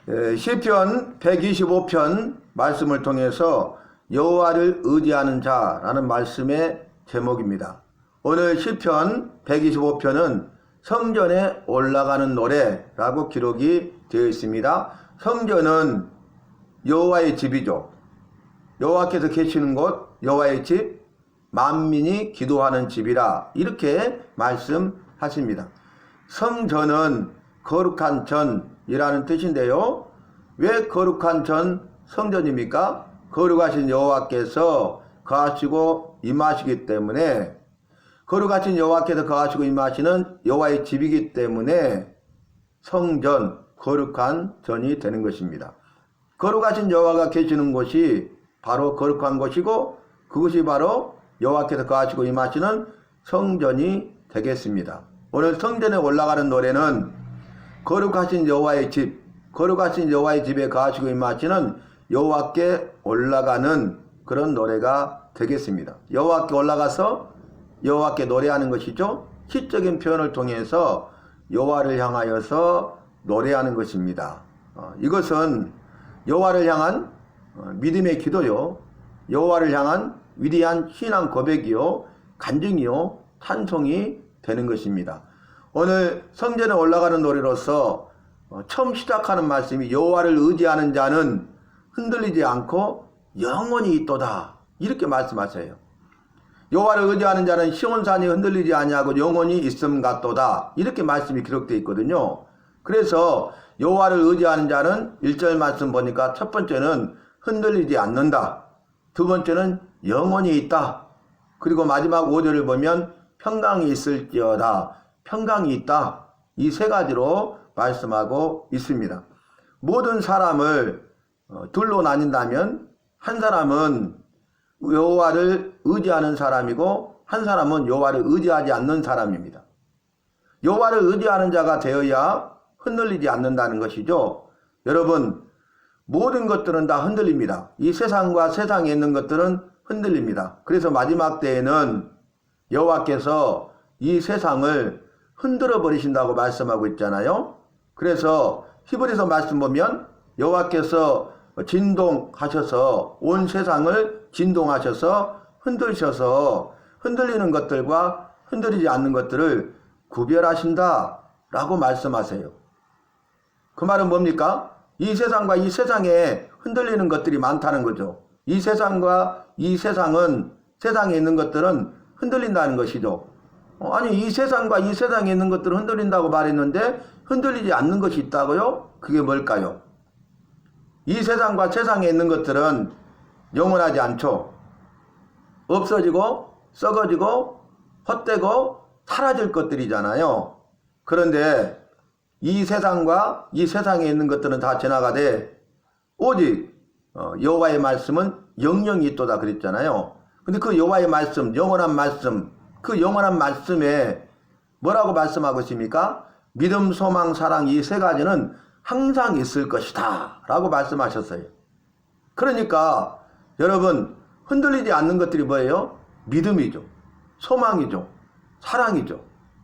시편 125편 말씀을 통해서 여호와를 의지하는 자라는 말씀의 제목입니다. 오늘 시편 125편은 성전에 올라가는 노래라고 기록이 되어 있습니다. 성전은 여호와의 집이죠. 여호와께서 계시는 곳, 여호와의 집, 만민이 기도하는 집이라 이렇게 말씀하십니다. 성전은 거룩한 전이라는 뜻인데요. 왜 거룩한 전 성전입니까? 거룩하신 여호와께서 거하시고 임하시기 때문에, 거룩하신 여호와께서 거하시고 임하시는 여호와의 집이기 때문에 성전, 거룩한 전이 되는 것입니다. 거룩하신 여호와가 계시는 곳이 바로 거룩한 곳이고, 그것이 바로 여호와께서 거하시고 임하시는 성전이 되겠습니다. 오늘 성전에 올라가는 노래는 거룩하신 여호와의 집, 거룩하신 여호와의 집에 거하시고 임하시는 여호와께 올라가는 그런 노래가 되겠습니다. 여호와께 올라가서 여호와께 노래하는 것이죠. 시적인 표현을 통해서 여호와를 향하여서 노래하는 것입니다. 이것은 여호와를 향한 믿음의 기도요, 여호와를 향한 위대한 신앙 고백이요, 간증이요, 찬송이 되는 것입니다. 오늘 성전에 올라가는 노래로서 처음 시작하는 말씀이 여호와를 의지하는 자는 흔들리지 않고 영원히 있도다, 이렇게 말씀하세요. 여호와를 의지하는 자는 시온산이 흔들리지 아니하고 영원히 있음 같도다, 이렇게 말씀이 기록되어 있거든요. 그래서 여호와를 의지하는 자는 1절 말씀 보니까 첫 번째는 흔들리지 않는다, 두 번째는 영원히 있다, 그리고 마지막 5절을 보면 평강이 있을지어다, 평강이 있다, 이 세 가지로 말씀하고 있습니다. 모든 사람을 둘로 나뉜다면 한 사람은 여호와를 의지하는 사람이고 한 사람은 여호와를 의지하지 않는 사람입니다. 여호와를 의지하는 자가 되어야 흔들리지 않는다는 것이죠. 여러분, 모든 것들은 다 흔들립니다. 이 세상과 세상에 있는 것들은 흔들립니다. 그래서 마지막 때에는 여호와께서 이 세상을 흔들어 버리신다고 말씀하고 있잖아요. 그래서 히브리서 말씀 보면 여호와께서 진동하셔서 온 세상을 진동하셔서 흔들셔서 흔들리는 것들과 흔들리지 않는 것들을 구별하신다 라고 말씀하세요. 그 말은 뭡니까? 이 세상과 이 세상에 흔들리는 것들이 많다는 거죠. 이 세상과 이 세상은, 세상에 있는 것들은 흔들린다는 것이죠. 아니, 이 세상과 이 세상에 있는 것들은 흔들린다고 말했는데 흔들리지 않는 것이 있다고요? 그게 뭘까요? 이 세상과 세상에 있는 것들은 영원하지 않죠. 없어지고 썩어지고 헛되고 사라질 것들이잖아요. 그런데 이 세상과 이 세상에 있는 것들은 다 지나가되 오직 여호와의 말씀은 영영이 있도다 그랬잖아요. 근데 그 여호와의 말씀, 영원한 말씀, 그 영원한 말씀에 뭐라고 말씀하고 있습니까? 믿음, 소망, 사랑, 이 세 가지는 항상 있을 것이다 라고 말씀하셨어요. 그러니까 여러분, 흔들리지 않는 것들이 뭐예요? 믿음이죠, 소망이죠, 사랑이죠.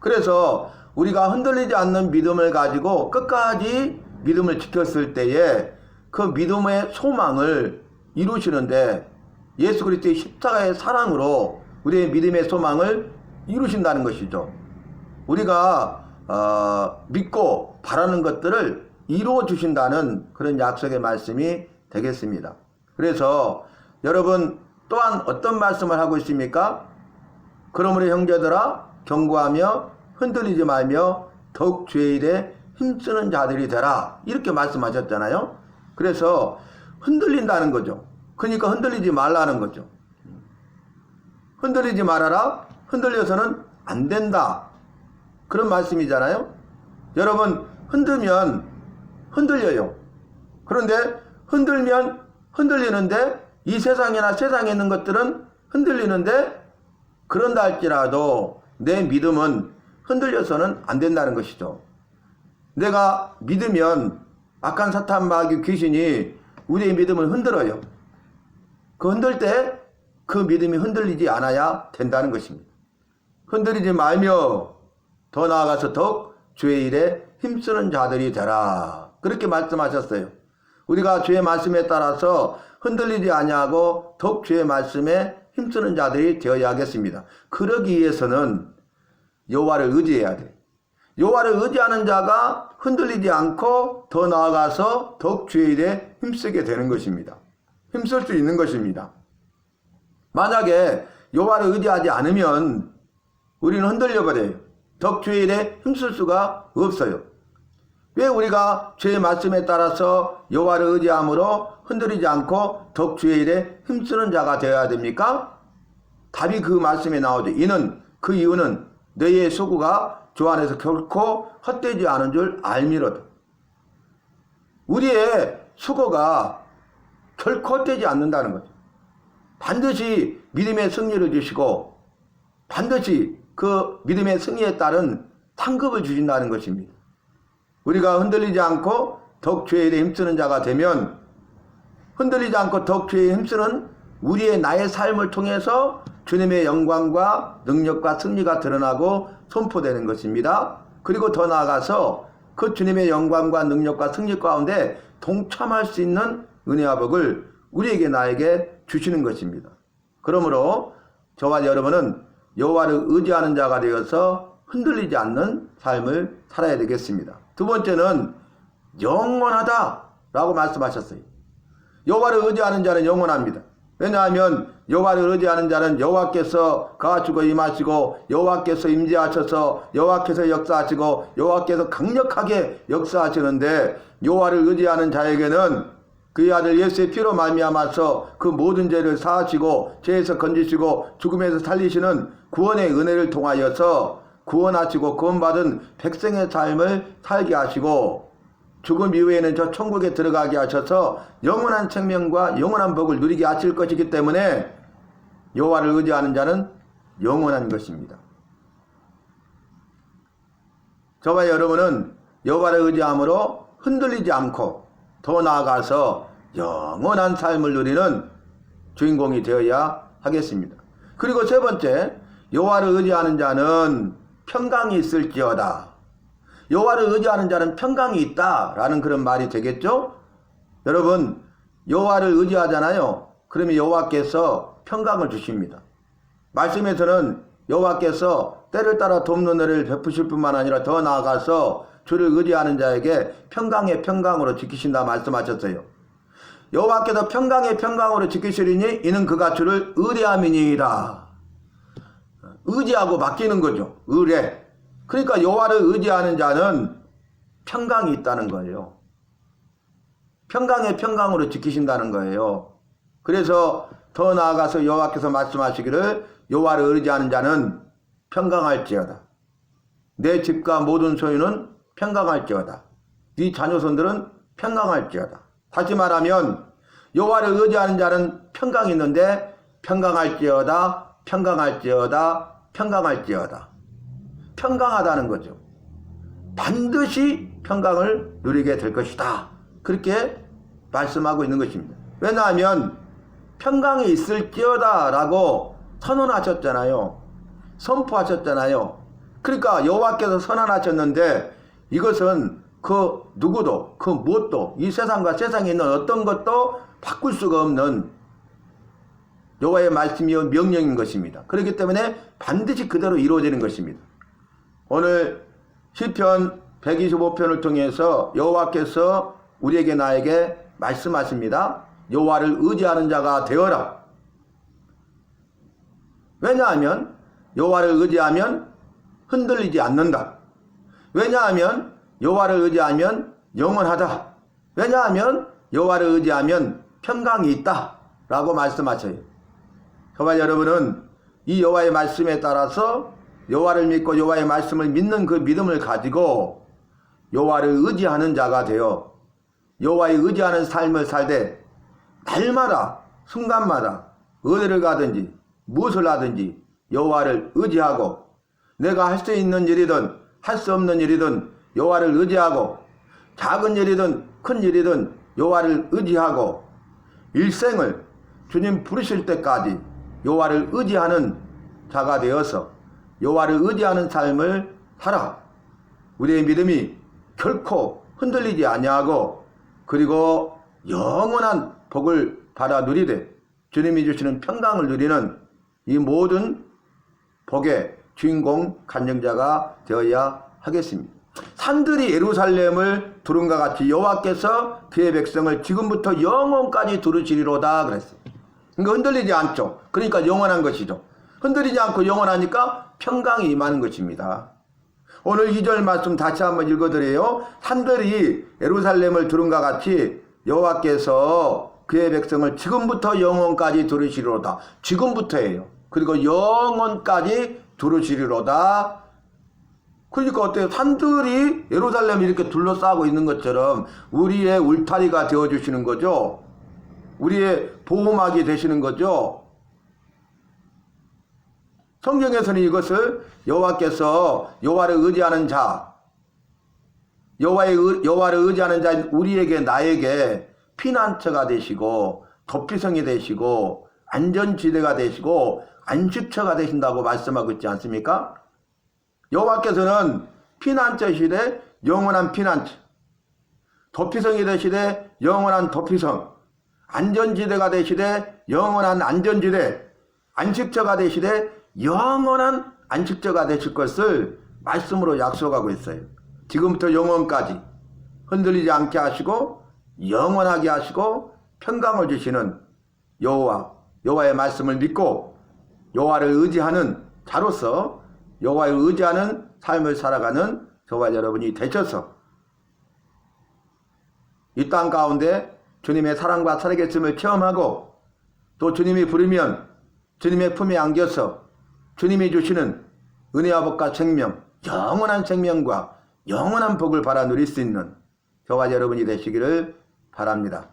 그래서 우리가 흔들리지 않는 믿음을 가지고 끝까지 믿음을 지켰을 때에 그 믿음의 소망을 이루시는데 예수 그리스도의 십자가의 사랑으로 우리의 믿음의 소망을 이루신다는 것이죠. 우리가 믿고 바라는 것들을 이루어 주신다는 그런 약속의 말씀이 되겠습니다. 그래서 여러분 또한 어떤 말씀을 하고 있습니까? 그러므로 형제들아 경고하며 흔들리지 말며 더욱 주의 일에 힘쓰는 자들이 되라, 이렇게 말씀하셨잖아요. 그래서 흔들린다는 거죠. 그러니까 흔들리지 말라는 거죠. 흔들리지 말아라, 흔들려서는 안 된다, 그런 말씀이잖아요. 여러분, 흔들면 흔들려요. 그런데 흔들면 흔들리는데 이 세상이나 세상에 있는 것들은 흔들리는데, 그런다 할지라도 내 믿음은 흔들려서는 안 된다는 것이죠. 내가 믿으면 악한 사탄 마귀 귀신이 우리의 믿음을 흔들어요. 그 흔들 때 그 믿음이 흔들리지 않아야 된다는 것입니다. 흔들리지 말며 더 나아가서 더욱 주의 일에 힘쓰는 자들이 되라. 그렇게 말씀하셨어요. 우리가 주의 말씀에 따라서 흔들리지 아니하고 더욱 주의 말씀에 힘쓰는 자들이 되어야 하겠습니다. 그러기 위해서는 여호와를 의지해야 돼. 여호와를 의지하는 자가 흔들리지 않고 더 나아가서 더욱 주의 일에 힘쓰게 되는 것입니다. 힘쓸 수 있는 것입니다. 만약에 여호와를 의지하지 않으면 우리는 흔들려 버려요. 더욱 주의 일에 힘쓸 수가 없어요. 왜 우리가 주의 말씀에 따라서 여호와를 의지함으로 흔들리지 않고 더욱 주의 일에 힘쓰는 자가 되어야 됩니까? 답이 그 말씀에 나오죠. 그 이유는 너희의 소구가 주 안에서 결코 헛되지 않은 줄 알미로다. 우리의 수고가 결코 헛되지 않는다는 거죠. 반드시 믿음의 승리를 주시고 반드시 그 믿음의 승리에 따른 상급을 주신다는 것입니다. 우리가 흔들리지 않고 더욱 주의 일에 힘쓰는 자가 되면 흔들리지 않고 더욱 주의 일에 힘쓰는 우리의 나의 삶을 통해서 주님의 영광과 능력과 승리가 드러나고 선포되는 것입니다. 그리고 더 나아가서 그 주님의 영광과 능력과 승리 가운데 동참할 수 있는 은혜와 복을 우리에게 나에게 주시는 것입니다. 그러므로 저와 여러분은 여호와를 의지하는 자가 되어서 흔들리지 않는 삶을 살아야 되겠습니다. 두 번째는 영원하다라고 말씀하셨어요. 여호와를 의지하는 자는 영원합니다. 왜냐하면 여호와를 의지하는 자는 여호와께서 가주고 임하시고 여호와께서 임재하셔서 여호와께서 역사하시고 여호와께서 강력하게 역사하시는데 여호와를 의지하는 자에게는 그의 아들 예수의 피로 말미암아서 그 모든 죄를 사하시고 죄에서 건지시고 죽음에서 살리시는 구원의 은혜를 통하여서 구원하시고 구원받은 백성의 삶을 살게 하시고 죽음 이후에는 저 천국에 들어가게 하셔서 영원한 생명과 영원한 복을 누리게 하실 것이기 때문에 여호와를 의지하는 자는 영원한 것입니다. 저와 여러분은 여호와를 의지함으로 흔들리지 않고 더 나아가서 영원한 삶을 누리는 주인공이 되어야 하겠습니다. 그리고 세 번째, 여호와를 의지하는 자는 평강이 있을지어다. 여호와를 의지하는 자는 평강이 있다라는 그런 말이 되겠죠? 여러분, 여호와를 의지하잖아요. 그러면 여호와께서 평강을 주십니다. 말씀에서는 여호와께서 때를 따라 돕는 은혜를 베푸실 뿐만 아니라 더 나아가서 주를 의지하는 자에게 평강의 평강으로 지키신다 말씀하셨어요. 여호와께서 평강의 평강으로 지키시리니 이는 그가 주를 의뢰함이니이다. 의지하고 맡기는 거죠. 의뢰. 그러니까 여호와를 의지하는 자는 평강이 있다는 거예요. 평강의 평강으로 지키신다는 거예요. 그래서 더 나아가서 여호와께서 말씀하시기를 여호와를 의지하는 자는 평강할지어다. 내 집과 모든 소유는 평강할지어다. 네 자녀손들은 평강할지어다. 다시 말하면 여호와를 의지하는 자는 평강이 있는데 평강할지어다, 평강할지어다, 평강할지어다. 평강하다는 거죠. 반드시 평강을 누리게 될 것이다. 그렇게 말씀하고 있는 것입니다. 왜냐하면 평강이 있을지어다 라고 선언하셨잖아요. 선포하셨잖아요. 그러니까 여호와께서 선언하셨는데 이것은 그 누구도 그 무엇도 이 세상과 세상에 있는 어떤 것도 바꿀 수가 없는 여호와의 말씀이요 명령인 것입니다. 그렇기 때문에 반드시 그대로 이루어지는 것입니다. 오늘 시편 125편을 통해서 여호와께서 우리에게 나에게 말씀하십니다. 여호와를 의지하는 자가 되어라. 왜냐하면 여호와를 의지하면 흔들리지 않는다. 왜냐하면 여호와를 의지하면 영원하다. 왜냐하면 여호와를 의지하면 평강이 있다 라고 말씀하셔요. 저와 여러분은 이 여호와의 말씀에 따라서 여호와를 믿고 여호와의 말씀을 믿는 그 믿음을 가지고 여호와를 의지하는 자가 되어 여호와의 의지하는 삶을 살되 날마다 순간마다 어디를 가든지 무엇을 하든지 여호와를 의지하고 내가 할 수 있는 일이든 할 수 없는 일이든 여호와를 의지하고 작은 일이든 큰 일이든 여호와를 의지하고 일생을 주님 부르실 때까지 여호와를 의지하는 자가 되어서 여호와를 의지하는 삶을 살아 우리의 믿음이 결코 흔들리지 아니하고 그리고 영원한 복을 받아 누리되 주님이 주시는 평강을 누리는 이 모든 복의 주인공 간증자가 되어야 하겠습니다. 산들이 예루살렘을 두른과 같이 여호와께서 그의 백성을 지금부터 영원까지 두르시리로다 그랬어요. 그러니까 흔들리지 않죠. 그러니까 영원한 것이죠. 흔들리지 않고 영원하니까 평강이 임하는 것입니다. 오늘 2절 말씀 다시 한번 읽어드려요. 산들이 예루살렘을 두른과 같이 여호와께서 그의 백성을 지금부터 영원까지 두르시리로다. 지금부터예요. 그리고 영원까지 두르시리로다. 그러니까 어때요? 산들이 예루살렘을 이렇게 둘러싸고 있는 것처럼 우리의 울타리가 되어주시는 거죠. 우리의 보호막이 되시는 거죠. 성경에서는 이것을 여호와께서 여호와를 의지하는 자, 여호와를 의지하는 자 우리에게 나에게 피난처가 되시고 도피성이 되시고 안전지대가 되시고 안식처가 되신다고 말씀하고 있지 않습니까? 여호와께서는 피난처시되 영원한 피난처, 도피성이 되시되 영원한 도피성, 안전지대가 되시되 영원한 안전지대, 안식처가 되시되 영원한 안식처가 되실 것을 말씀으로 약속하고 있어요. 지금부터 영원까지 흔들리지 않게 하시고 영원하게 하시고 평강을 주시는 여호와의 말씀을 믿고 여호와를 의지하는 자로서 여호와를 의지하는 삶을 살아가는 저와 여러분이 되셔서 이 땅 가운데 주님의 사랑과 살아계심을 체험하고 또 주님이 부르면 주님의 품에 안겨서 주님이 주시는 은혜와 복과 생명, 영원한 생명과 영원한 복을 받아 누릴 수 있는 저와 여러분이 되시기를 바랍니다.